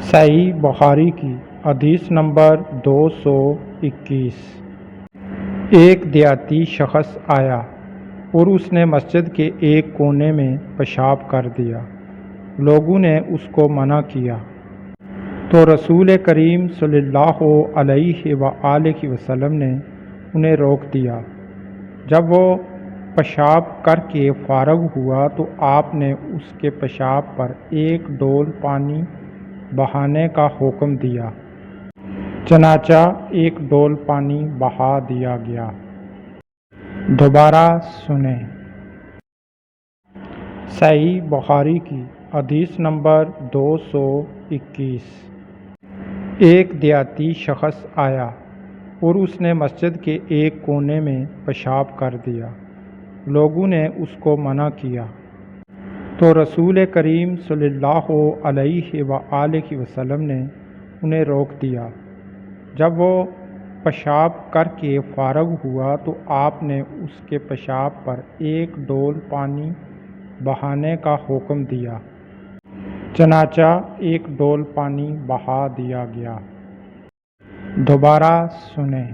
صحیح بخاری کی حدیث نمبر 221۔ ایک دیہاتی شخص آیا اور اس نے مسجد کے ایک کونے میں پیشاب کر دیا۔ لوگوں نے اس کو منع کیا تو رسول کریم صلی اللہ علیہ وآلہ وسلم نے انہیں روک دیا۔ جب وہ پیشاب کر کے فارغ ہوا تو آپ نے اس کے پیشاب پر ایک ڈول پانی بہانے کا حکم دیا، چنانچہ ایک ڈول پانی بہا دیا گیا۔ دوبارہ سنیں۔ صحیح بخاری کی حدیث نمبر 221۔ ایک دیہاتی شخص آیا اور اس نے مسجد کے ایک کونے میں پیشاب کر دیا۔ لوگوں نے اس کو منع کیا تو رسول کریم صلی اللہ علیہ وآلہ وسلم نے انہیں روک دیا۔ جب وہ پیشاب کر کے فارغ ہوا تو آپ نے اس کے پیشاب پر ایک ڈول پانی بہانے کا حکم دیا، چنانچہ ایک ڈول پانی بہا دیا گیا۔ دوبارہ سنیں۔